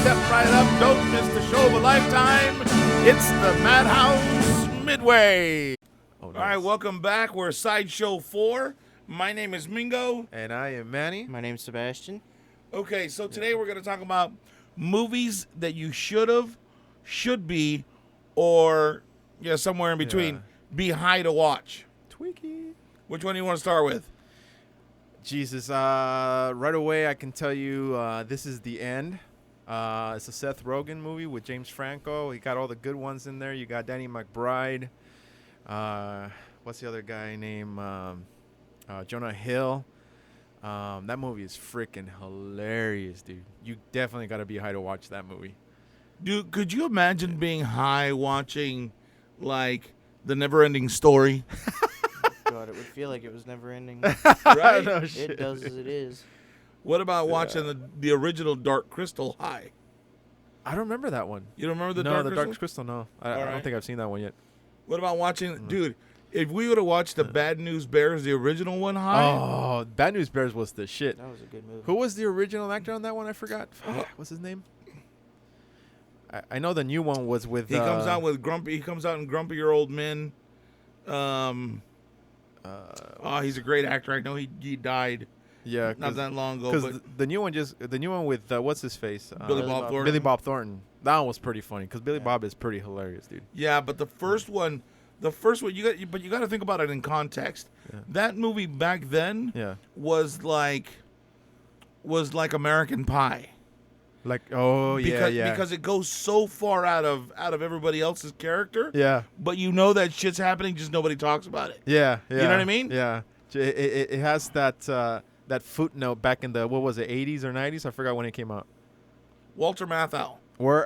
Step right up. Don't miss the show of a lifetime. It's the Madhouse Midway. Oh, nice. All right, welcome back. We're Sideshow 4. My name is Mingo. And I am Manny. My name's Sebastian. Okay, so today we're going to talk about movies that you should be, or somewhere in between, be high to watch. Tweaky. Which one do you want to start with? Jesus, right away I can tell you this is The End. It's a Seth Rogen movie with James Franco. He got all the good ones in there. You got Danny McBride. What's the other guy named Jonah Hill. That movie is freaking hilarious, dude. You definitely got to be high to watch that movie. Dude, could you imagine being high watching, like, The Never-Ending Story? God, it would feel like it was never ending. Right? No shit. It does as it is. What about watching the original Dark Crystal high? I don't remember that one. You don't remember the No, Dark the Crystal? Dark Crystal, no. I All don't right. think I've seen that one yet. What about watching, dude, if we would have watched the Bad News Bears, the original one high? Oh, Bad News Bears was the shit. That was a good movie. Who was the original actor on that one? I forgot. What's his name? I know the new one was with. He comes out with grumpy. He comes out in Grumpier Old Men. He's a great actor. I know he died Yeah, not that long ago. because But the new one with what's his face? Billy Bob Thornton. Billy Bob Thornton. That one was pretty funny because Billy Bob is pretty hilarious, dude. yeah, but the first one you got to think about it in context. Yeah. That movie back then Yeah. was like American Pie. Like Because it goes so far out of everybody else's character. yeah. But you know that shit's happening, just nobody talks about it. Yeah. You know what I mean? Yeah. It has that footnote back in the, what was it, 80s or 90s? I forgot when it came out. Walter Matthau. Where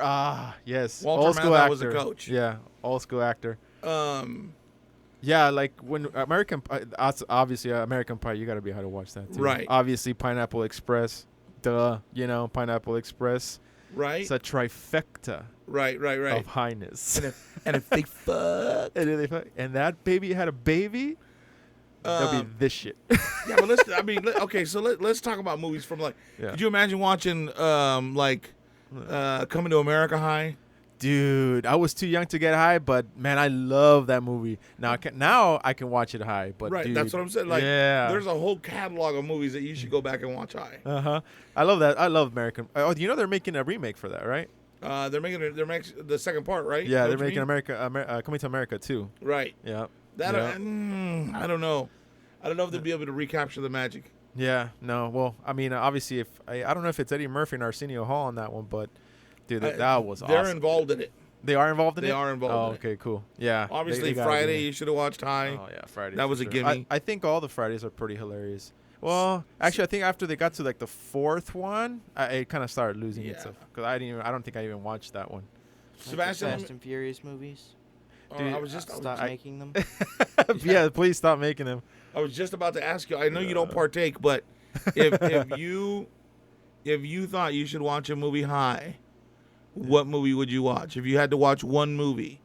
yes, Walter old school Matthau actor. was the coach. Yeah, old school actor. Um, Yeah, like when American Pie, obviously American Pie, you got to be how to watch that too. Right. Obviously Pineapple Express, Pineapple Express. right? It's a trifecta Right. of highness. And if they fuck. And that baby had a baby, that'll be this shit. Yeah, but let's talk about movies from like. Yeah. Could you imagine watching Coming to America high? Dude, I was too young to get high, but man, I love that movie. Now I can watch it high, but Right, dude, that's what I'm saying. Like, yeah. there's a whole catalog of movies that you should go back and watch high. I love that. I love American. Oh, they're making a remake for that, right? They're making the second part, right? Yeah, Know they're what you making mean? Coming to America too. Right. Yeah. That yeah. I don't know. I don't know if they'll be able to recapture the magic. Yeah. No. Well, I mean, obviously, if I don't know if it's Eddie Murphy and Arsenio Hall on that one, but dude, that was awesome. They're involved in it. They are involved in it. They are involved. Oh, in it. okay, cool. Yeah. Obviously, they gotta Friday be. you should have watched High. Oh yeah, Friday. That for was a sure. gimme. I think all the Fridays are pretty hilarious. Well, actually, I think after they got to like the fourth one, it kind of started losing itself because I don't think I even watched that one. Sebastian, Like the Fast and Furious movies. Dude, I was just Stop making them. Yeah, please stop making them. I was just about to ask you. I know you don't partake, but if you thought you should watch a movie high, what movie would you watch? If you had to watch one movie,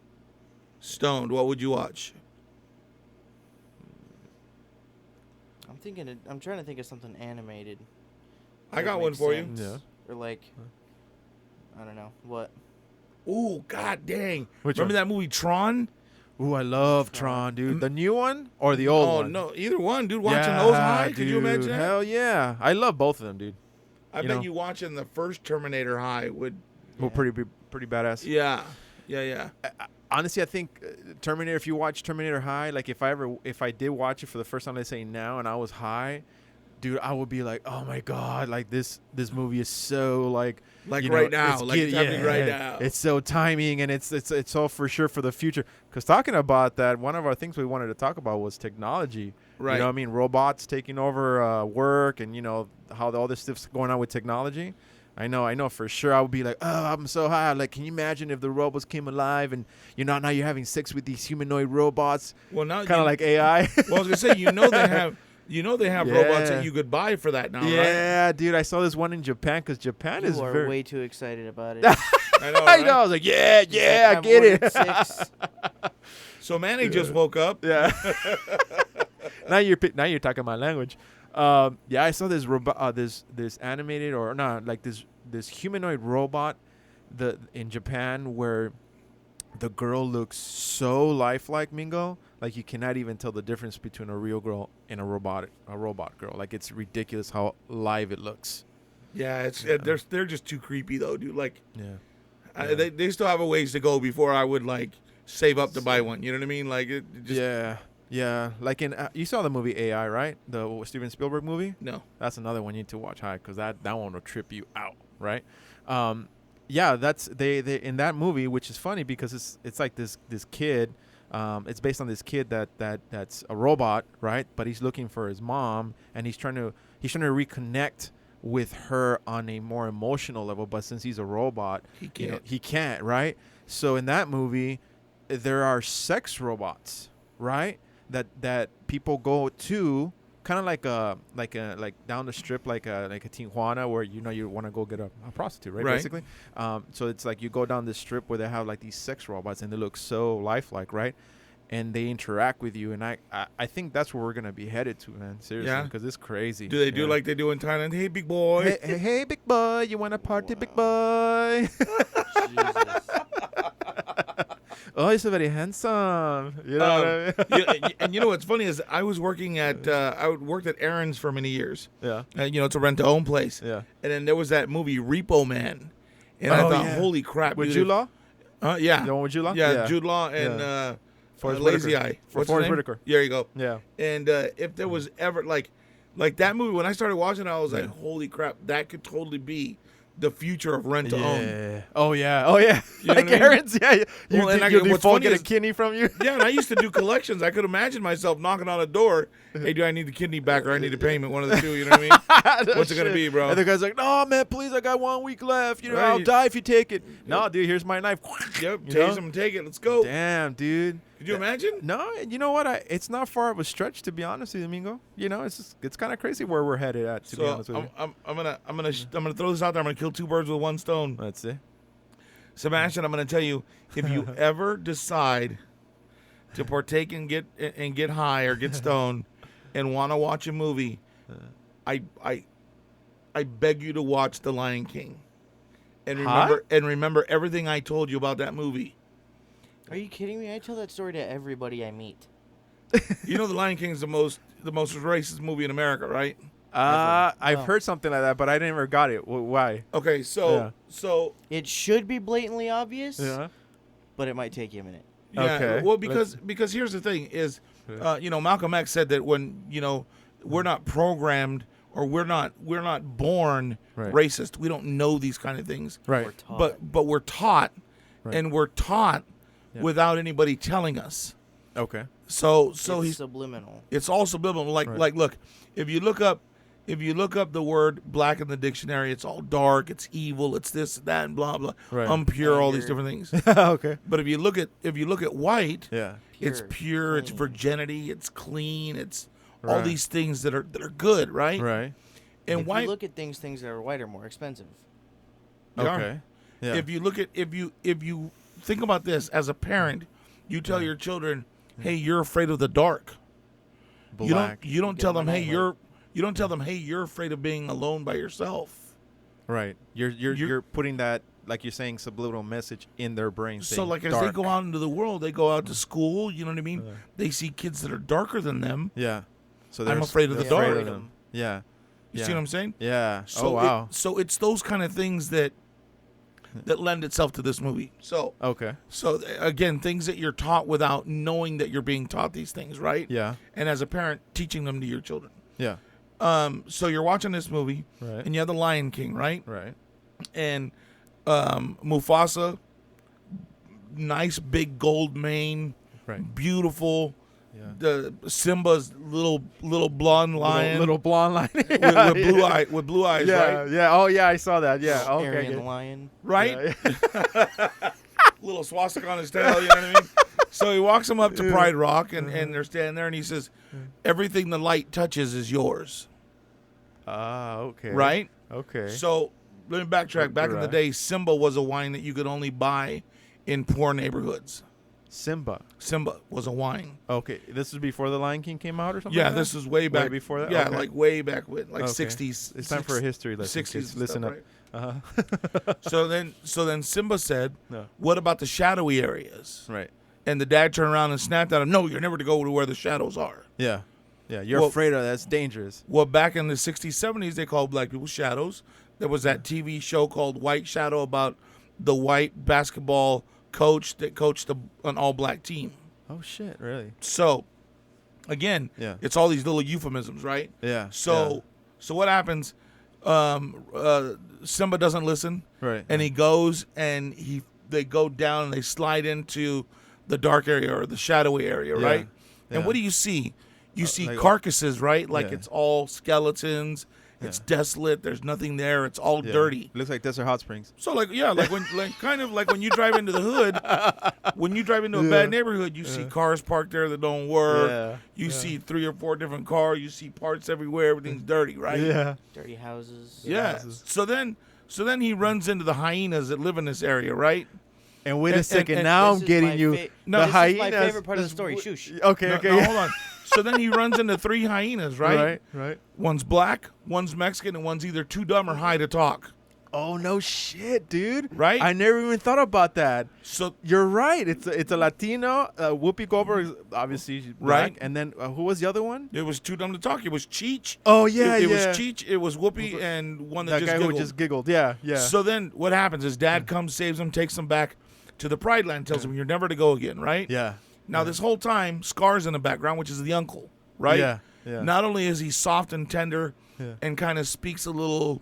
stoned, what would you watch? I'm trying to think of something animated. I that got one makes for you. sense. Yeah. Or like, I don't know what. Ooh, god dang! Which Remember one? that movie Tron? Ooh, I love Tron, dude. The new one or the old Oh one? no, either one, dude. Watching those high, could you imagine that? Hell yeah, I love both of them, dude. I bet you watching the first Terminator high would. Well, pretty badass. Yeah. Honestly, I think Terminator. If you watch Terminator High, like if I did watch it for the first time, let's say now, and I was high, dude, I would be like, oh my god, like this movie is so like right now, like it's happening right now. It's so timing, and it's all for sure for the future. Because talking about that, one of our things we wanted to talk about was technology. Right. You know what I mean? Robots taking over work, and how all this stuff's going on with technology. I know for sure I would be like, oh, I'm so high. Like, can you imagine if the robots came alive and now you're having sex with these humanoid robots? Well, now kind of like AI. Well, I was gonna say, they have robots that you could buy for that now, right? Yeah, dude, I saw this one in Japan because Japan is You are very. way too excited about it. I know. I Right? know. I was like, yeah, I I've get ordered it. 6. So Manny just woke up. Yeah. now you're talking my language. Yeah, I saw this robot, this animated or not like this humanoid robot in Japan where the girl looks so lifelike, Mingo. Like, you cannot even tell the difference between a real girl and a robot girl. Like, it's ridiculous how live it looks. Yeah, they're just too creepy though, dude. Like, Yeah. they still have a ways to go before I would like save up to buy one. You know what I mean? Like, it just, Yeah. Like you saw the movie AI, right? The Steven Spielberg movie. No. That's another one you need to watch, because that one will trip you out, right? Yeah, that's they in that movie, which is funny because it's like this kid. It's based on this kid that's a robot, right? But he's looking for his mom, and he's trying to reconnect with her on a more emotional level. But since he's a robot, he can't, right? So in that movie, there are sex robots, right? That people go to, kind of like down the strip, like a Tijuana, where you want to go get a prostitute, right? Basically. So it's like you go down this strip where they have like these sex robots, and they look so lifelike, right? And they interact with you, and I think that's where we're gonna be headed to, man. Seriously, because it's crazy. Do they do like they do in Thailand? Hey, big boy. Hey, big boy, you want to party, big boy? Jesus. Oh, you're so very handsome. You know what I mean? And you know what's funny is I was working at I worked at Aaron's for many years. Yeah. It's a rent-to-own place. Yeah. And then there was that movie Repo Man, and I thought, holy crap, With dude. Jude Law? Yeah. The one with Jude Law? Yeah, Jude Law and Forrest Lazy Whitaker. Eye. What's Forrest his name? Whitaker. There you go. Yeah. And if there was ever like that movie, when I started watching it, I was like, holy crap, that could totally be the future of rent to own. Yeah. Oh yeah. You know Like what I mean? Aaron's. Yeah. Well, and Your what's default funny get a is- kidney from you. Yeah, and I used to do collections. I could imagine myself knocking on a door. Hey, do I need the kidney back or I need a payment? One of the two. You know what I mean? What's it gonna be, bro? And the guy's like, "No, man, please, I got 1 week left. Right. I'll die if you take it." No, dude, here's my knife. Yep, You know? tase him and take it. Let's go. Damn, dude. Could you imagine? No, you know what? It's not far of a stretch, to be honest with you, Mingo. It's kind of crazy where we're headed at. To be honest with you. I'm gonna throw this out there. I'm gonna kill two birds with one stone. Let's see. Sebastian, I'm gonna tell you, if you ever decide to partake and get high or get stoned and want to watch a movie, I beg you to watch The Lion King, and remember everything I told you about that movie. Are you kidding me? I tell that story to everybody I meet. You know The Lion King is the most racist movie in America, right? I've No. heard something like that, but I never got it. Why? Okay, so It should be blatantly obvious, Yeah. but it might take you a minute. yeah, Okay. well because here's the thing is, Malcolm X said that when we're not programmed or we're not born Right. racist. We don't know these kind of things, Right. We're taught. but we're taught, Right. and we're taught Yeah. without anybody telling us. Okay. So it's he's subliminal. it's also biblical. Like Right. look, if you look up the word black in the dictionary, it's all dark, it's evil, it's this, that, and blah blah. Right. Impure, all these Anger. different things. Okay. But if you look at white, Yeah. it's pure, it's clean. virginity, it's clean, it's all Right. these things that are good, right? Right. And If white, you look at things that are white are more expensive. they are. Okay. Yeah. If you think about this as a parent, you tell your children, "Hey, you're afraid of the dark." Black. You don't Get tell them them, a "Hey, nightlight. you're afraid of being alone by yourself." Right. You're putting that, like you're saying, subliminal message in their brain. So saying like as dark. they go out into the world, they go out to school, you know what I mean? They see kids that are darker than them. Yeah. So I'm afraid of the they're dark. afraid of them. Yeah. You Yeah. see what I'm saying? Yeah. So Oh wow. so it's those kind of things that lend itself to this movie. So Okay. again, things that you're taught without knowing that you're being taught these things, right? Yeah. And as a parent, teaching them to your children. Yeah. So you're watching this movie, Right. and you have the Lion King, right? Right. And Mufasa, nice big gold mane, Right. beautiful. Yeah. The Simba's little blonde lion Little blonde line. with blue eyes, Yeah. right? Yeah. Oh yeah, I saw that. Yeah. Okay. Aryan good. lion. Right? Yeah. Little swastika on his tail, you know what I mean? So he walks him up to Pride Rock, and they're standing there, and he says, "Everything the light touches is yours." Ah. Okay. Right? Okay. So let me backtrack. Back in the Right. day, Simba was a wine that you could only buy in poor neighborhoods. Simba. Simba was a wine. Okay, this is before the Lion King came out or something. Yeah, like that? this is way back before that. Yeah, Okay. like way back when, like Okay. 60s. It's time for a history lesson. 60s. Kids. and Listen stuff, up. right? Uh-huh. So then Simba said, No. "What about the shadowy areas?" Right. And the dad turned around and snapped at him, "No, you're never to go to where the shadows are." Yeah. Yeah. You're Well- afraid of that. That's dangerous. Well, back in the 60s, 70s, they called black people shadows. There was that TV show called White Shadow about the white basketball coach that coached an all-black team. Oh shit! Really? So, again, Yeah. it's all these little euphemisms, right? Yeah. So what happens? Simba doesn't listen, yeah. Right. and he goes and they go down and they slide into the dark area or the shadowy area, Yeah. right? And Yeah. what do you see? You see like- carcasses, right? Like Yeah. it's all skeletons. It's desolate. There's nothing there. It's all Yeah. dirty. Looks like Desert Hot Springs. So like kind of like when you drive into the hood, when you drive into a bad neighborhood, you see cars parked there that don't work. Yeah. You see 3 or 4 different cars. You see parts everywhere. Everything's dirty, right? Yeah. Dirty houses. Yeah. houses. So then he runs into the hyenas that live in this area, right? And wait a And- second. and now This I'm is getting my you. fa- No, the this hyenas. is my favorite part of the this story. w- Shush. Okay. No, okay. no, hold on. So then he runs into 3 hyenas, right? Right. Right. One's black, one's Mexican, and one's either too dumb or high to talk. Oh no shit, dude. Right? I never even thought about that. So You're right. It's a Latino. Whoopi Goldberg is obviously she's black. Right. And then who was the other one? it was too dumb to talk. It was Cheech. Oh yeah, it yeah. was Cheech. It was Whoopi, and one that that just guy giggled. who just giggled. Yeah. Yeah. So then what happens is dad comes, saves him, takes him back to the Pride Land, tells him you're never to go again, right? yeah. Now this whole time, Scar's in the background, which is the uncle, right? Yeah. Yeah. Not only is he soft and tender Yeah. and kind of speaks a little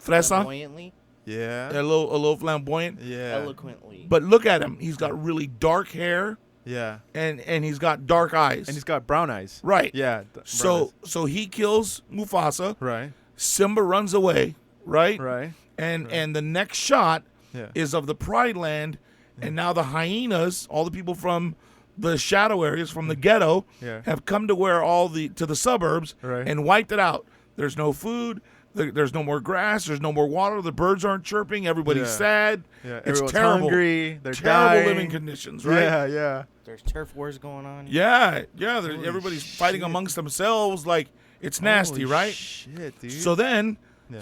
fresa, Flamboyantly, Yeah. a little flamboyant, Yeah. eloquently. but look at him. He's got really dark hair Yeah. and he's got dark eyes. And he's got brown eyes. right. Yeah. brown So eyes. he kills Mufasa. Right. Simba runs away, right? Right. And the next shot Yeah. is of the Pride Land, and now the hyenas, all the people from the shadow areas, from the ghetto, Yeah. have come to where to the suburbs Right. and wiped it out. There's no food. There's no more grass. There's no more water. The birds aren't chirping. Everybody's Yeah. sad. Yeah. It's Everyone's terrible. hungry. They're Terrible dying. living conditions, right? Yeah. Yeah. There's turf wars going on. Yeah. Holy Everybody's fighting shit. amongst themselves. Like it's nasty, Holy right? Shit, dude. So then, Yeah.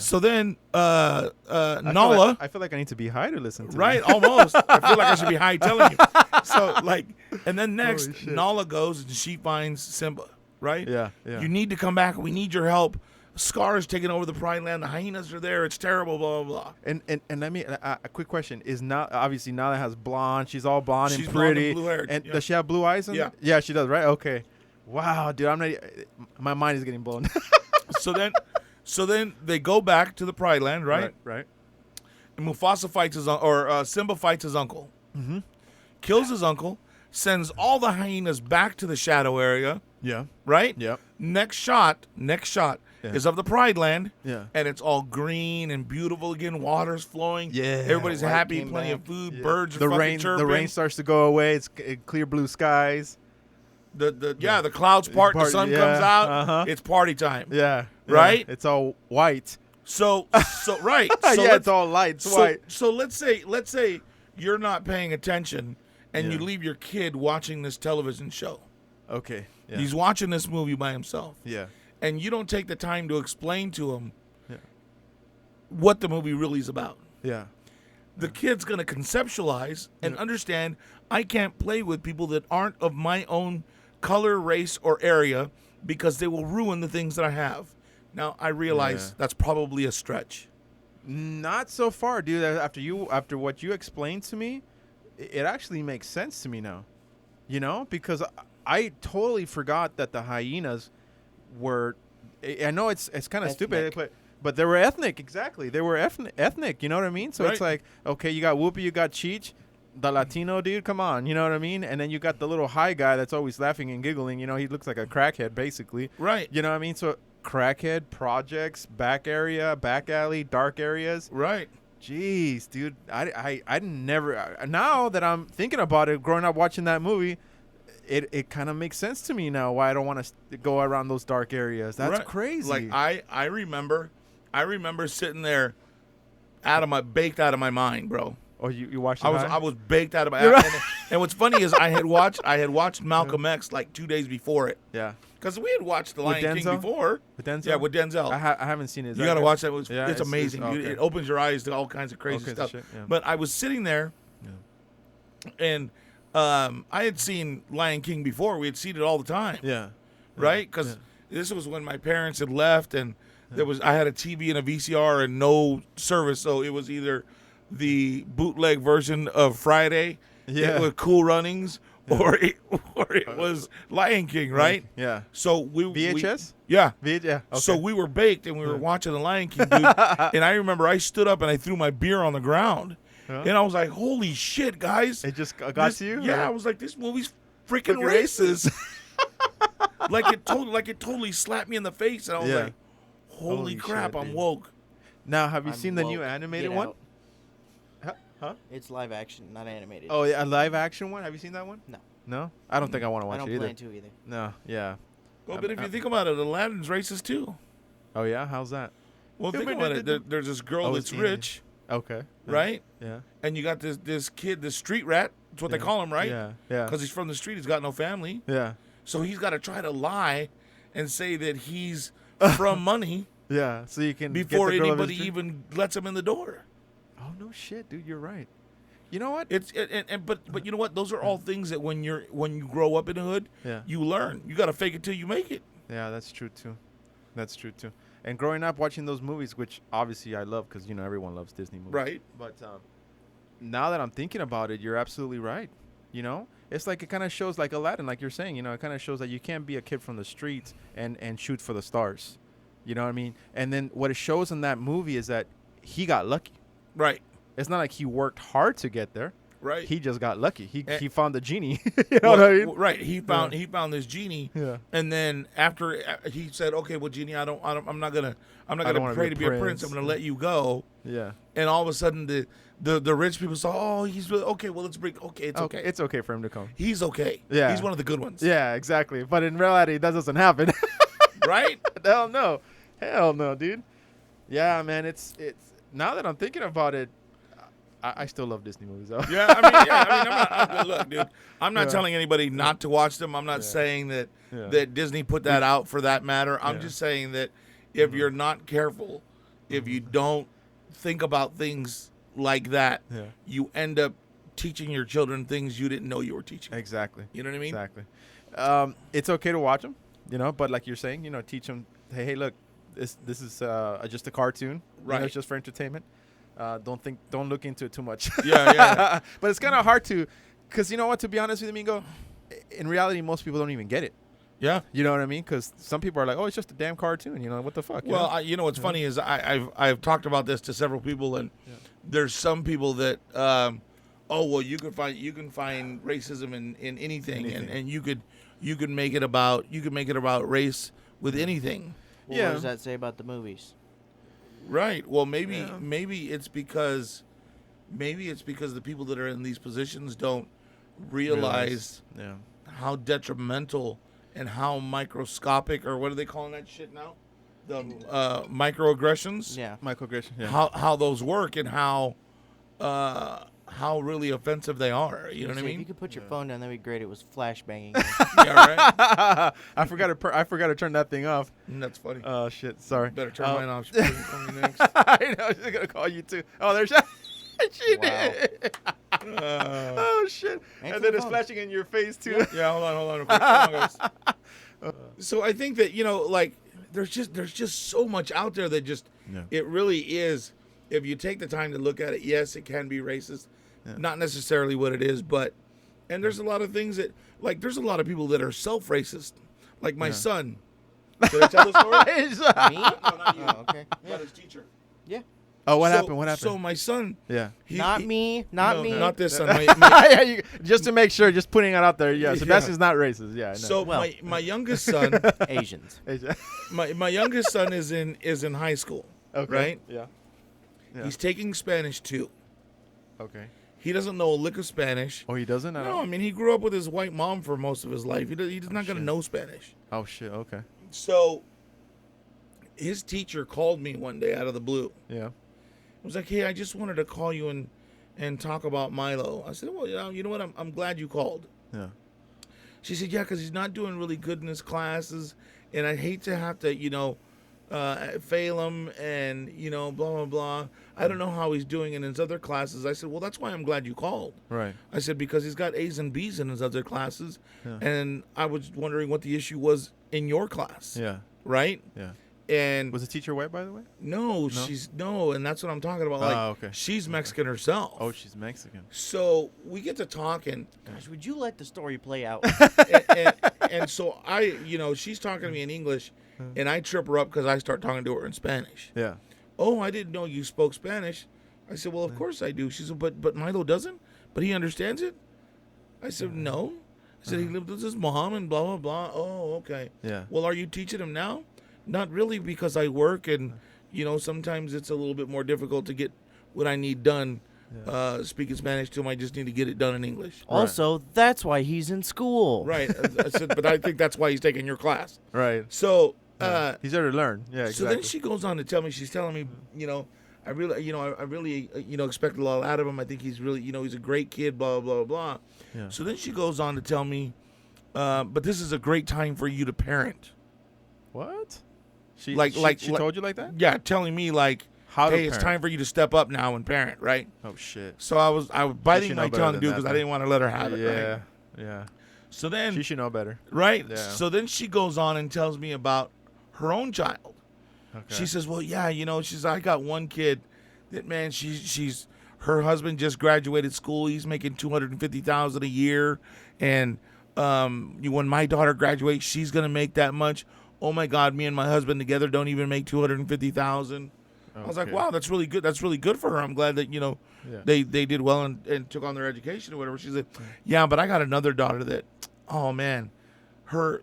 Nala. I feel like I need to be high to listen to. Right, almost. I feel like I should be high telling you. So, like, and then next, Holy shit. Nala goes and she finds Simba, right? Yeah. Yeah. You need to come back. We need your help. Scar is taking over the Pride Land. The hyenas are there. It's terrible, blah, blah, blah. And let me a quick question is not obviously Nala has blonde. She's all blonde She's and blonde and pretty. blue-haired, And yeah. does she have blue eyes? Yeah. Yeah, she does. Right. Okay. Wow, dude, I'm not. My mind is getting blown. So then they go back to the Pride Land, right? Right. And Mufasa fights Simba fights his uncle. Mm-hmm. Kills his uncle, sends all the hyenas back to the shadow area, Yeah. right? Yep. Next shot Yeah. is of the Pride Land. Yeah. And it's all green and beautiful again. Water's flowing. Yeah. Everybody's Light happy. came Plenty of back. food. Yeah. Birds are The fucking rain. chirping. The rain starts to go away. It's clear blue skies. The clouds part. The Party, sun yeah, comes out. uh-huh. It's party time. Yeah. Right? It's all white. So right. So yeah. let's- It's all light. It's so, white. so let's say you're not paying attention and you Yeah. leave your kid watching this television show. Okay. Yeah. He's watching this movie by himself. yeah. And you don't take the time to explain to him Yeah. what the movie really is about. Yeah. The kid's going to conceptualize and Yeah. understand I can't play with people that aren't of my own color, race, or area because they will ruin the things that I have. Now, I realize Yeah. that's probably a stretch. Not so far, dude. After what you explained to me, it actually makes sense to me now. You know, because I totally forgot that the hyenas were. I know it's kind of stupid, Ethnic. but they were ethnic. Exactly, they were ethnic. You know what I mean? So it's Right. like, okay, you got Whoopi, you got Cheech, the Latino dude. Come on, you know what I mean? And then you got the little high guy that's always laughing and giggling. You know, he looks like a crackhead, basically. Right. You know what I mean? So crackhead projects, back area, back alley, dark areas. Right. Jeez, dude, I never. Now that I'm thinking about it, growing up watching that movie, it kind of makes sense to me now why I don't want to go around those dark areas. That's Right. crazy. Like I remember sitting there baked out of my mind, bro. oh, you watched it? I was baked out of my You're and, right. And what's funny is I had watched Malcolm X like 2 days before it. Yeah. Because we had watched The With Lion King Denzel? before. With Denzel? Yeah, with Denzel. I haven't seen it. Is You that got to good? watch that. Yeah, It's amazing. okay. It opens your eyes to all kinds of crazy All kinds of stuff. shit, yeah. But I was sitting there, and I had seen Lion King before. We had seen it all the time. Yeah. Right? Because this was when my parents had left, and I had a TV and a VCR and no service, so it was either the bootleg version of Friday with Cool Runnings, or it was Lion King, right? Yeah. So VHS? Yeah. Yeah. Okay. So we were baked and we were watching The Lion King, dude. And I remember I stood up and I threw my beer on the ground. Huh? And I was like, holy shit, guys. It just got to you? Yeah, I was like, this movie's freaking racist. like it totally slapped me in the face. And I was like, holy crap, shit, I'm dude. woke. Now, have you I'm seen the new woke. animated Get one? out. Huh? It's live action, not animated. Oh, yeah, a live action one? Have you seen that one? No. No? I don't think I want to I watch don't it either. plan to either. No, yeah. Well, but if you think about it, Aladdin's racist too. Oh, yeah? How's that? Well, think about it. There's this girl Oh, that's it's rich, Okay. right? Yeah. And you got this kid, this street rat. That's what they call him, right? Yeah. Yeah. Because he's from the street. He's got no family. Yeah. So he's got to try to lie and say that he's from money Yeah. So you can before get the girl of his anybody dream- even lets him in the door. Oh no shit, dude, you're right. You know what? But you know what? Those are all things that when you grow up in the hood, Yeah. you learn. You got to fake it till you make it. Yeah, that's true too. That's true too. And growing up watching those movies, which obviously I love because everyone loves Disney movies. Right. But now that I'm thinking about it, you're absolutely right. It's like it kind of shows like Aladdin, like you're saying. It kind of shows that you can't be a kid from the streets and shoot for the stars. You know what I mean? And then what it shows in that movie is that he got lucky. Right. It's not like he worked hard to get there. Right. He just got lucky. He found the genie. Well, what I mean? right. He found this genie. Yeah. And then after he said, "Okay, well, genie, I'm not gonna don't wanna pray be to be a prince. I'm gonna let you go." Yeah. And all of a sudden, the rich people saw, "Oh, he's really okay. Well, let's bring. Okay, it's okay. It's okay for him to come. He's okay. Yeah. He's one of the good ones. Yeah, exactly. But in reality, that doesn't happen. Right. Hell no, dude. Yeah, man. It's now that I'm thinking about it, I still love Disney movies though. Yeah, I'm not. Look, dude, I'm not Yeah. telling anybody not to watch them. I'm not saying that Yeah. that Disney put that out for that matter. I'm Yeah. just saying that if you're not careful, if you don't think about things like that, Yeah. you end up teaching your children things you didn't know you were teaching. Exactly. You know what I mean? Exactly. It's okay to watch them, but like you're saying, teach them. Hey, look, this is just a cartoon. Right. It's just for entertainment. Don't look into it too much. Yeah. But it's kind of hard to, because you know what? To be honest with you, Mingo, in reality, most people don't even get it. Yeah. You know what I mean? Because some people are like, "Oh, it's just a damn cartoon." What the fuck? Well, what's funny is I've talked about this to several people, and there's some people that you can find racism in anything. And you could make it about race with anything. Well, Yeah. What does that say about the movies? Right. Well, maybe it's because the people that are in these positions don't realize Yeah. how detrimental and how microscopic, or what are they calling that shit now? The microaggressions. Yeah. Microaggression. Yeah. How those work and how really offensive they are. You know what I If you mean? could put your phone down, that'd be great. It was flashbanging. Yeah, right. I forgot to turn that thing off. That's funny. Oh shit! Sorry. Better turn mine off. She's calling me next. I know she's gonna call you too. Oh, there's she Wow. did. Oh shit! Answer And then the it's phone. flashing in your face too. Yeah, hold on. Real quick. Hold on, guys. So I think that there's just so much out there that just it really is. If you take the time to look at it, yes, it can be racist. Yeah. Not necessarily what it is, and there's a lot of things that there's a lot of people that are self-racist. Like my son. Did I tell the story? Me? No, not you. Oh, okay. But his teacher. Yeah. Oh, what So- happened? What happened? So my son. yeah. Not me. Not me. Not this son. Yeah, just to make sure, just putting it out there. Yeah, Sebastian's not racist. Yeah. I know. So Well. my youngest son, Asians. my youngest son is in high school. Okay. Right? Yeah. Yeah. He's taking Spanish too. Okay. He doesn't know a lick of Spanish. Oh, he doesn't. No, I mean he grew up with his white mom for most of his life. He's not going to shit. know Spanish. Oh shit. Okay. So his teacher called me one day out of the blue. Yeah. It was like, "Hey, I just wanted to call you and and talk about Milo. I said, well, you know what? I'm glad you called. Yeah. She said, yeah, because he's not doing really good in his classes, and I'd hate to have to, fail him and, blah, blah, blah. I don't know how he's doing in his other classes. I said, well, that's why I'm glad you called. Right. I said, because he's got A's and B's in his other classes, Yeah. and I was wondering what the issue was in your class. Yeah. Right? Yeah. And Was the teacher white, by the way? no, and that's what I'm talking about. Like, Okay. she's Mexican herself. Oh, she's Mexican. So we get to talking, Gosh, would you let the story play out? and so she's talking to me in English, and I trip her up because I start talking to her in Spanish. Yeah. Oh, I didn't know you spoke Spanish. I said, well, of course I do. She said, but Milo doesn't? But he understands it? I said, no. I said, he lived with his mom and blah, blah, blah. Oh, okay. Yeah. Well, are you teaching him now? Not really, because I work, and, sometimes it's a little bit more difficult to get what I need done speaking Spanish to him. I just need to get it done in English. Also, that's why he's in school. Right. I said, but I think that's why he's taking your class. Right. So, he's there to learn. Yeah, exactly. So then she goes on to tell me, she's telling me, I really expect a lot out of him. I think he's really, he's a great kid, blah, blah, blah. Yeah. So then she goes on to tell me, but this is a great time for you to parent. What? She She told you like that? Yeah, telling me like, How to hey, it's parent. time for you to step up now and parent, right? Oh shit. So I was biting should my know better tongue, than dude, that, because I then. didn't want to let her have it. Yeah. Right? Yeah. So then, She should know better. right? Yeah. So then she goes on and tells me about her own child. Okay. She says, well, yeah, I got one kid that, man, she's her husband just graduated school. He's making $250,000 a year, and when my daughter graduates, she's gonna make that much. Oh my God, me and my husband together don't even make $250,000. I was like, Okay. wow, that's really good. That's really good for her. I'm glad that Yeah. they did well and took on their education or whatever. She said, yeah, but I got another daughter that, oh man, her,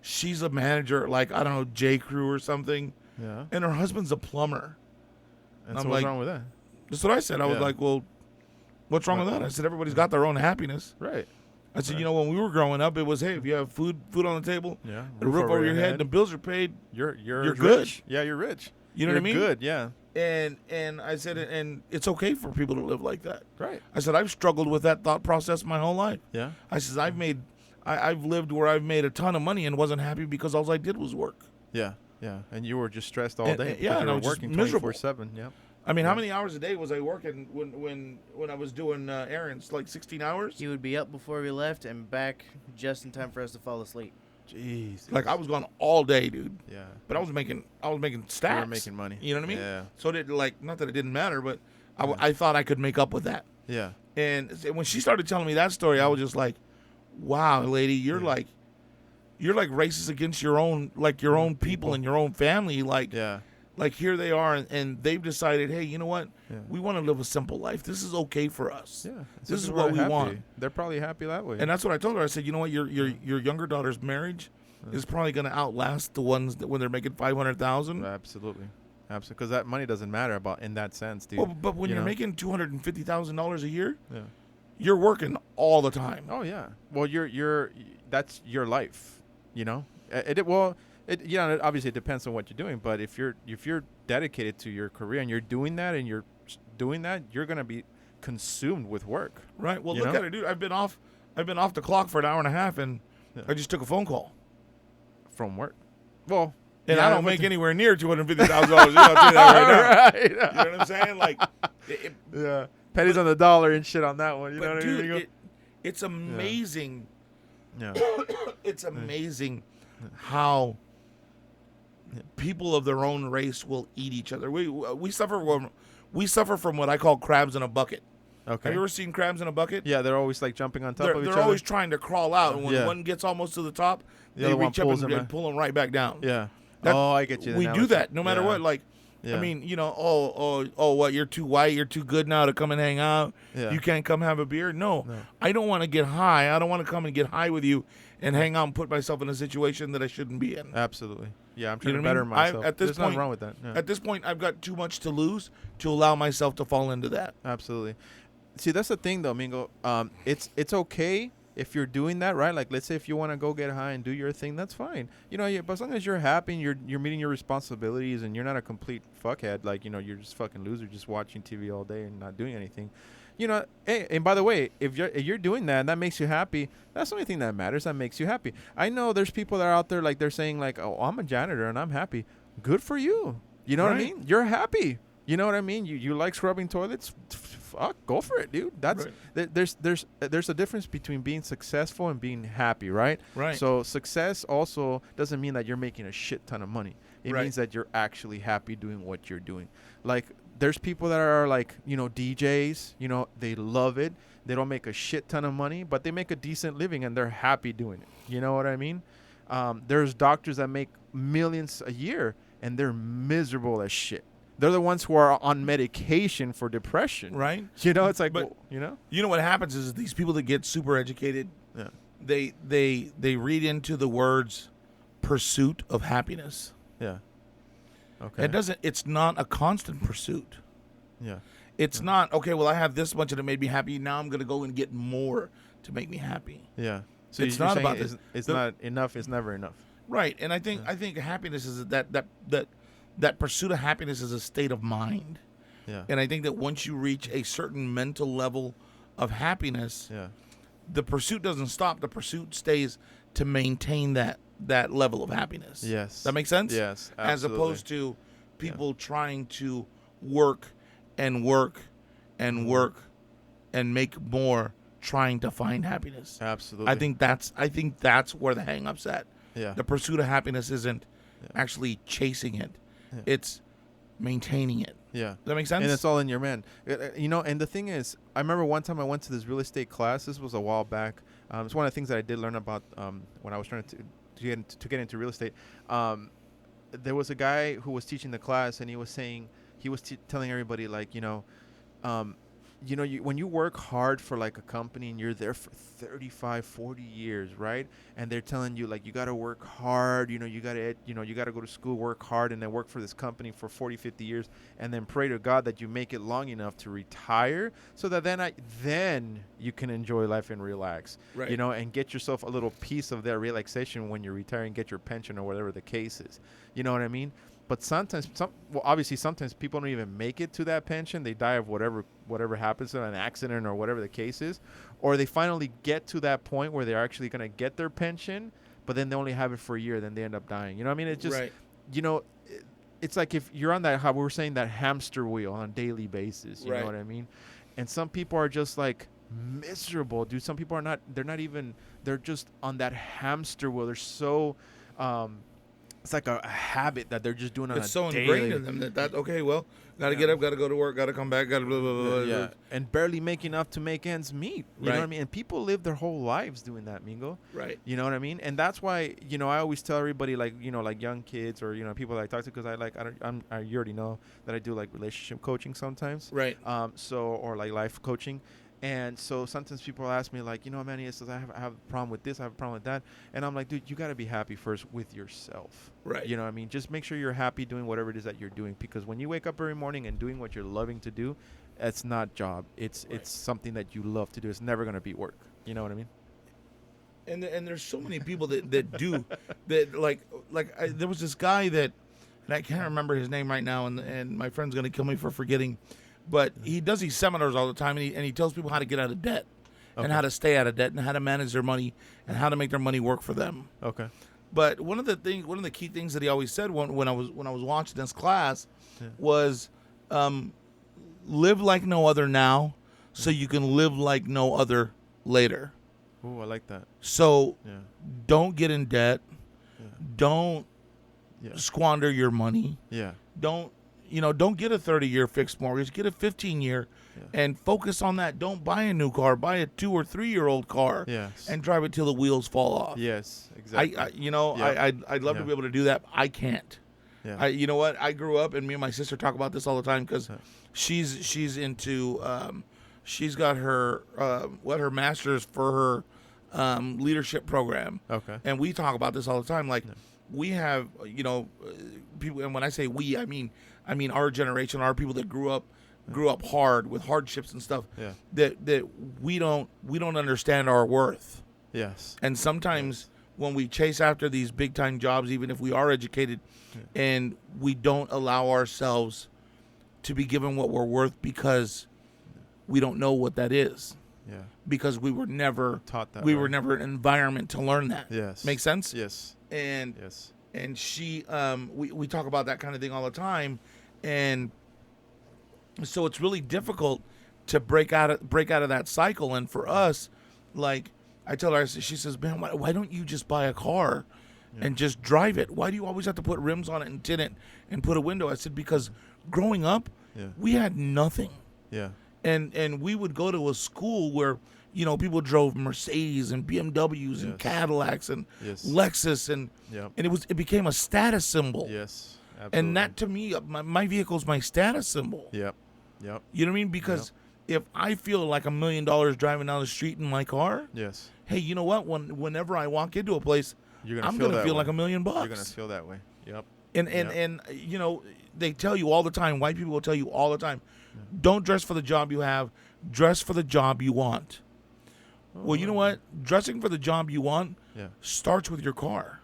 she's a manager at, like, I don't know, J Crew or something, Yeah. and her husband's a plumber. And I'm so what's like- wrong with that? That's what I said. I was Yeah. like, well, what's wrong with that? I said, everybody's got their own happiness. Right. I said, Right. when we were growing up, it was, hey, if you have food on the table, Yeah. the roof over your head, and the bills are paid, You're you're rich. good. Yeah, you're rich. you know You're what I mean? Good. Yeah. And I said, and it's okay for people to live like that. Right. I said, I've struggled with that thought process my whole life. Yeah. I says, I've lived where I've made a ton of money and wasn't happy because all I did was work. Yeah. Yeah. And you were just stressed all And- day. and- yeah, because and you I were was just working miserable. 24/7. Yeah. I mean, Yeah. how many hours a day was I working when I was doing errands? Like 16 hours? He would be up before we left and back just in time for us to fall asleep. Jeez. Like I was gone all day, dude. Yeah. But I was making stacks. You were making money. You know what I mean? Yeah. So that, like, not that it didn't matter, but I thought I could make up with that. Yeah. And when she started telling me that story, I was just like, wow, lady, you're like racist against your own people and your own family. Like, Yeah. like here they are, and they've decided, hey, you know what? Yeah. We want to live a simple life. This is okay for us. Yeah. This is People what are we happy. want. They're probably happy that way. And that's what I told her. I said, you know what? Your younger daughter's marriage is probably going to outlast the ones that when they're making $500,000. Absolutely. Absolutely. Because that money doesn't matter about in that sense, dude. Well, but when You you're know? making $250,000 a year, Yeah. you're working all the time. Oh yeah. Well, that's your life. You know. Obviously it depends on what you're doing, but if you're dedicated to your career and you're doing that you're gonna be consumed with work. Right. Well, You look know? at it, dude. I've been off the clock for an hour and a half, and Yeah. I just took a phone call. From work. Well. And yeah, I don't but- make anywhere near $250,000. I'll tell you that right now. Right. You know what I'm saying? Like, Yeah. Pennies on the dollar and shit on that one. You know but what dude, I mean? it's amazing. Yeah. It's amazing how people of their own race will eat each other. We suffer from what I call crabs in a bucket. Okay. Have you ever seen crabs in a bucket? Yeah, they're always like jumping on top of each They're other. always trying to crawl out, and when Yeah. one gets almost to the top, The they other one reach up pulls and them back. pull them right back down. Yeah. That- I get you. We do that no matter what. Like, Yeah. I mean, what? You're too white. You're too good now to come and hang out. Yeah. You can't come have a beer. No, No. I don't want to get high. I don't want to come and get high with you and hang out and put myself in a situation that I shouldn't be in. Absolutely. Yeah, I'm You trying know to what I better mean? myself. At this There's nothing point- wrong with that. Yeah. At this point, I've got too much to lose to allow myself to fall into that. Absolutely. See, that's the thing, though, Mingo. It's okay if you're doing that, right, like let's say if you want to go get high and do your thing, that's fine. But as long as you're happy and you're meeting your responsibilities and you're not a complete fuckhead, like, you're just fucking loser just watching TV all day and not doing anything. Hey, and by the way, if you're doing that and that makes you happy, that's the only thing that matters. That makes you happy. I know there's people that are out there like they're saying like, oh, I'm a janitor and I'm happy. Good for you. You know what I mean? You're happy. You know what I mean? You like scrubbing toilets? Fuck, go for it, dude. That's there's a difference between being successful and being happy, right? Right. So success also doesn't mean that you're making a shit ton of money. It means that you're actually happy doing what you're doing. Like, there's people that are like, DJs, they love it. They don't make a shit ton of money, but they make a decent living and they're happy doing it. You know what I mean? There's doctors that make millions a year and they're miserable as shit. They're the ones who are on medication for depression. Right. It's like, but, what happens is these people that get super educated, they read into the words pursuit of happiness. Yeah. Okay. It's not a constant pursuit. Yeah. It's not, okay, well, I have this much and it made me happy. Now I'm going to go and get more to make me happy. Yeah. So it's not about this. It's not enough. It's never enough. Right. And I think happiness is that pursuit of happiness is a state of mind. Yeah. And I think that once you reach a certain mental level of happiness, the pursuit doesn't stop. The pursuit stays to maintain that level of happiness. Yes. Does that make sense? Yes, absolutely. As opposed to people trying to work and work and work and make more trying to find happiness. Absolutely. I think that's where the hang-up's at. Yeah. The pursuit of happiness isn't actually chasing it. Yeah. It's maintaining it. Yeah. Does that make sense? And it's all in your man. And the thing is, I remember one time I went to this real estate class. This was a while back. It's one of the things that I did learn about when I was trying to get into real estate. There was a guy who was teaching the class, and he was saying, telling everybody, like, when you work hard for like a company and you're there for 35, 40 years, right? And they're telling you like, you got to work hard, you got to go to school, work hard, and then work for this company for 40, 50 years, and then pray to God that you make it long enough to retire so that then you can enjoy life and relax, right. And get yourself a little piece of that relaxation when you retire and get your pension or whatever the case is. You know what I mean? But sometimes people don't even make it to that pension. They die of whatever happens to them, an accident or whatever the case is. Or they finally get to that point where they're actually going to get their pension, but then they only have it for a year, then they end up dying. You know what I mean? It's just, right. It's like if you're on that, how we were saying, that hamster wheel on a daily basis. You know what I mean? And some people are just like miserable, dude. Some people are not, they're just on that hamster wheel. They're so, it's like a habit that they're just doing on a daily. It's so ingrained in them that okay, well, gotta get up, gotta go to work, gotta come back, gotta blah, blah, blah, blah. And barely make enough to make ends meet. You know what I mean? And people live their whole lives doing that, Mingo. Right. You know what I mean? And that's why, I always tell everybody, like, like young kids or, people that I talk to, because you already know that I do like relationship coaching sometimes. Right. Or like life coaching. And so sometimes people ask me, like, Manny, it says I have a problem with this, I have a problem with that. And I'm like, dude, you got to be happy first with yourself. Right. You know what I mean? Just make sure you're happy doing whatever it is that you're doing. Because when you wake up every morning and doing what you're loving to do, it's not job. It's something that you love to do. It's never going to be work. You know what I mean? And there's so many people that do that. There was this guy that, and I can't remember his name right now, and my friend's going to kill me for forgetting. But he does these seminars all the time, and he tells people how to get out of debt and how to stay out of debt and how to manage their money and how to make their money work for them. Okay. But one of the key things that he always said when I was watching this class was live like no other now so you can live like no other later. Ooh, I like that. So don't get in debt. Yeah. Don't squander your money. Yeah. Don't get a 30-year fixed mortgage. Get a 15-year and focus on that. Don't buy a new car. Buy a 2 or 3-year-old car and drive it till the wheels fall off. Yes, exactly. I'd love to be able to do that. I can't. Yeah. You know what? I grew up, and me and my sister talk about this all the time because she's into she's got her her master's for her leadership program. Okay. And we talk about this all the time. Like we have people, and when I say we, I mean our generation, our people that grew up hard with hardships and stuff. Yeah. That we don't understand our worth. Yes. And sometimes when we chase after these big time jobs, even if we are educated, and we don't allow ourselves to be given what we're worth because we don't know what that is. Yeah. Because we were never taught that. we were never in an environment to learn that. Yes. Make sense? Yes. And Yes. and she we talk about that kind of thing all the time, and so it's really difficult to break out of that cycle. And for us, like I tell her, she says, man, why don't you just buy a car and just drive it? Why do you always have to put rims on it and tint it and put a window? I said, because growing up, we had nothing. Yeah. And we would go to a school where, you know, people drove Mercedes and BMWs and Cadillacs and Lexus and it became a status symbol. Yes. Absolutely. And that to me, my vehicle's my status symbol. Yep. Yep. You know what I mean? Because if I feel like $1 million driving down the street in my car, yes. Hey, you know what? Whenever I walk into a place, I'm gonna feel like $1 million. You're gonna feel that way. Yep. And you know, they tell you all the time. White people will tell you all the time, don't dress for the job you have, dress for the job you want. Well, you know what? Dressing for the job you want starts with your car.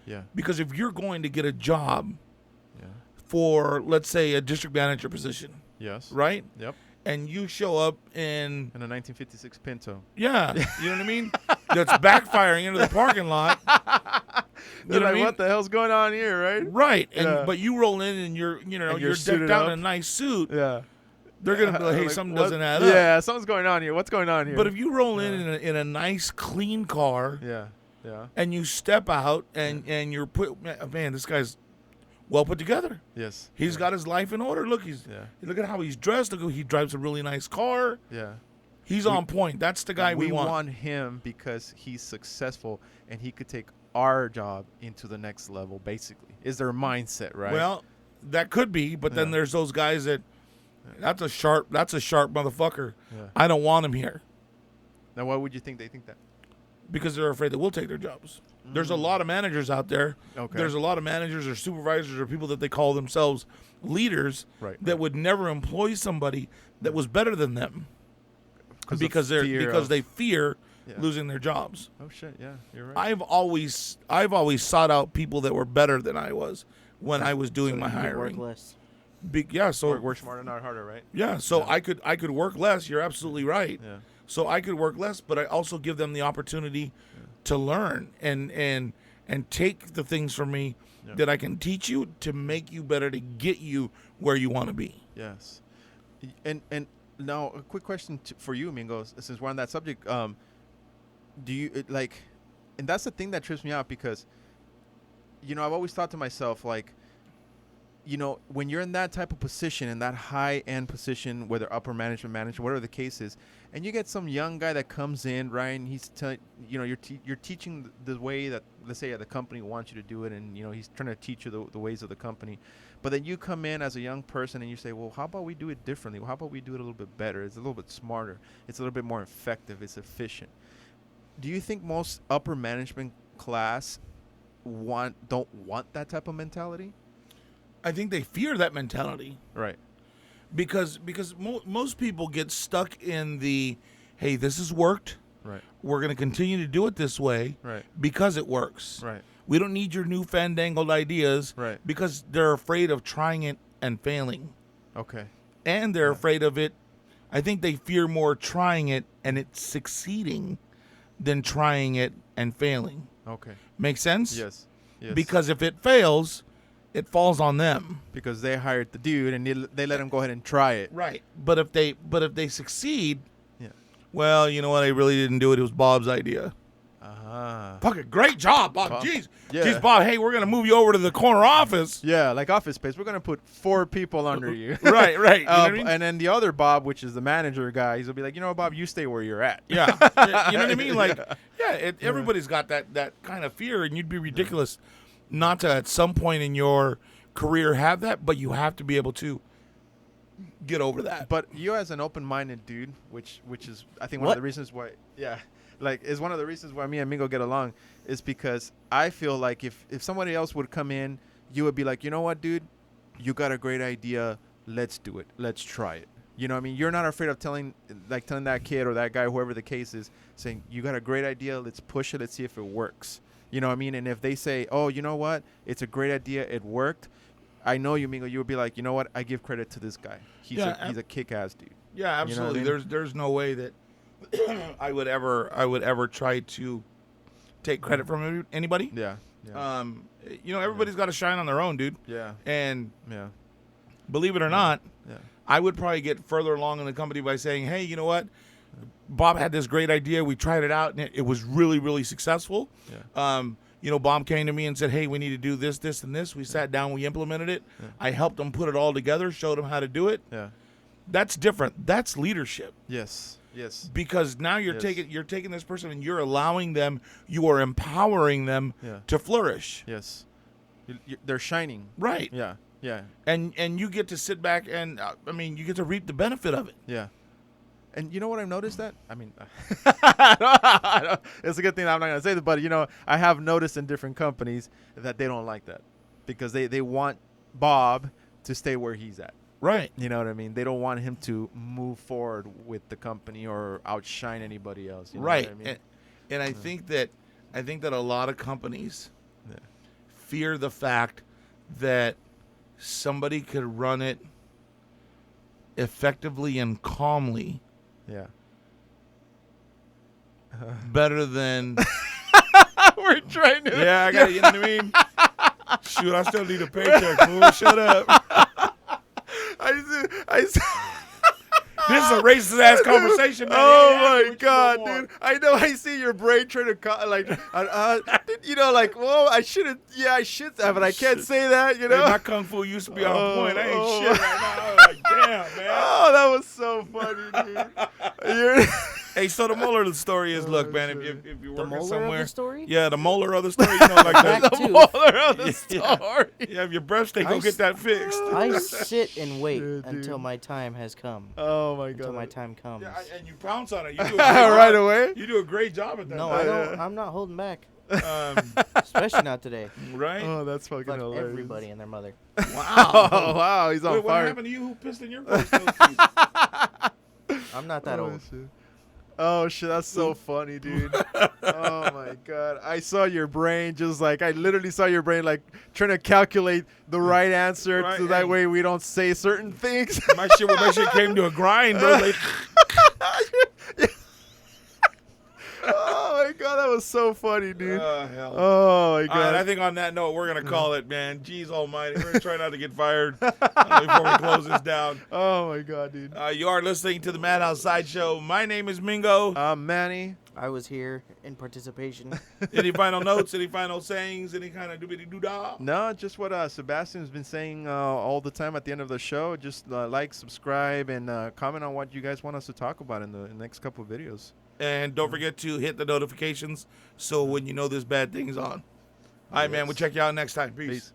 Yeah. Because if you're going to get a job for, let's say, a district manager position, yes, right? Yep. And you show up in a 1956 Pinto. Yeah, you know what I mean? That's backfiring into the parking lot. You know like, what the hell's going on here, right? Right. And but you roll in and you're decked out in a nice suit. Yeah. They're gonna be like, hey, something doesn't add up. Yeah, something's going on here. What's going on here? But if you roll in a nice clean car, and you step out and you're man, this guy's well put together. Yes. He's got his life in order. Look, look at how he's dressed. Look, he drives a really nice car. Yeah. He's on point. That's the guy we want. We want him because he's successful and he could take our job into the next level, basically. Is their mindset, right? Well, that could be, but then there's those guys that's a sharp motherfucker. Yeah. I don't want him here. Now, why would you think they think that? Because they're afraid that we'll take their jobs. There's a lot of managers out there. Okay. There's a lot of managers or supervisors or people that they call themselves leaders that would never employ somebody that was better than them because they fear losing their jobs. Oh shit! Yeah, you're right. I've always sought out people that were better than I was when I was doing my hiring. Work less. Work smarter, not harder, right? Yeah. So I could work less. You're absolutely right. Yeah. So I could work less, but I also give them the opportunity to learn and take the things from me that I can teach you to make you better, to get you where you want to be. Yes. And now a quick question for you, Mingo, since we're on that subject. Do you and that's the thing that trips me out because, you know, I've always thought to myself, like, you know, when you're in that type of position, in that high-end position, whether upper management, manager, whatever the case is, and you get some young guy that comes in, right, and he's you're teaching the way that, let's say, the company wants you to do it, and, you know, he's trying to teach you the ways of the company. But then you come in as a young person and you say, well, how about we do it differently? Well, how about we do it a little bit better? It's a little bit smarter. It's a little bit more effective. It's efficient. Do you think most upper management class don't want that type of mentality? I think they fear that mentality. Right. Because most people get stuck in the, hey, this has worked. Right. We're going to continue to do it this way. Right. Because it works. Right. We don't need your new fandangled ideas. Right. Because they're afraid of trying it and failing. Okay. And they're afraid of it. I think they fear more trying it and it succeeding than trying it and failing. Okay. Make sense? Yes. Yes. Because if it fails, it falls on them. Because they hired the dude and they let him go ahead and try it. Right. But if they succeed, well, you know what? I really didn't do it. It was Bob's idea. Fucking great job, Bob. Jeez. Yeah. Jeez, Bob, hey, we're going to move you over to the corner office. Yeah, like Office Space. We're going to put 4 people under you. Right. You know what I mean? And then the other Bob, which is the manager guy, he'll be like, you know what, Bob, you stay where you're at. Yeah. You know what I mean? Like, everybody's got that kind of fear, and you'd be ridiculous not to, at some point in your career, have that, but you have to be able to get over that. But you as an open-minded dude, which is, I think, one of the reasons why, is one of the reasons why me and Mingo get along, is because I feel like if somebody else would come in, you would be like, you know what, dude, you got a great idea. Let's do it. Let's try it. You know what I mean? You're not afraid of telling that kid or that guy, whoever the case is, saying, you got a great idea. Let's push it. Let's see if it works. You know what I mean? And if they say, oh, you know what? It's a great idea. It worked. I know you, Mingo. You would be like, you know what? I give credit to this guy. He's a kick-ass dude. Yeah, absolutely. You know what I mean? There's no way that I would ever try to take credit from anybody. Yeah. Everybody's got to shine on their own, dude. Yeah. And Yeah. believe it or not, Yeah. I would probably get further along in the company by saying, hey, you know what? Bob had this great idea. We tried it out, and it was really, really successful. Yeah. Bob came to me and said, hey, we need to do this, this, and this. We sat down. We implemented it. Yeah. I helped them put it all together, showed them how to do it. Yeah. That's different. That's leadership. Yes. Because now you're taking this person and you're allowing them, you are empowering them to flourish. Yes. They're shining. Right. Yeah. Yeah. And you get to sit back and, you get to reap the benefit of it. Yeah. And you know what I've noticed that? I mean, it's a good thing I'm not going to say this, but, I have noticed in different companies that they don't like that because they want Bob to stay where he's at. Right. You know what I mean? They don't want him to move forward with the company or outshine anybody else. You know right. What I mean? And I think that a lot of companies fear the fact that somebody could run it effectively and calmly Yeah. better than we're trying to. Yeah, I got it. You know what I mean? Shoot, I still need a paycheck, fool. Shut up. This is a racist ass conversation, man. Oh my God, dude! I know. I see your brain trying to whoa! I shouldn't. Yeah, I should have, but I can't say that. Hey, my kung fu used to be on point. I ain't shit right now. I was like, damn, man. Oh, that was so funny, dude. Hey, so the molar of the story is, look, man, if you're working somewhere, of the story? yeah, the molar of the story, like that. The molar of the story. Yeah, if your breath stink, go get that fixed. I sit and wait Yeah, until dude. my time has come. Oh my God! Until my time comes. Yeah, and you pounce on it. You do right away. You do a great job at that. No, I don't. I'm not holding back. Um, Especially not today. right? Oh, that's fucking Fuck hilarious. everybody and their mother. Wow. Oh wow, he's on Wait, what fire. happened to you? Who pissed in your post? Shit. I'm not that old. Shit. Oh shit, that's so funny, dude. Oh my God, I saw your brain I literally saw your brain trying to calculate the right answer Right, so that and- way we don't say certain things. My shit came to a grind, bro. Like, Oh my God, that was so funny, dude. hell. Oh my All God. right, I think on that note, we're going to call it, man. Jeez almighty. We're going to try not to get fired before we close this down. Oh my God, dude. You are listening to the Madhouse Sideshow. My name is Mingo. Manny. I was here in participation. Any final notes? Any final sayings? Any kind of doobity-doo-dah? No, just what Sebastian's been saying all the time at the end of the show. Just like, subscribe, and comment on what you guys want us to talk about in the next couple of videos. And don't forget to hit the notifications so when you know this bad thing's on. All right, man. We'll check you out next time. Peace.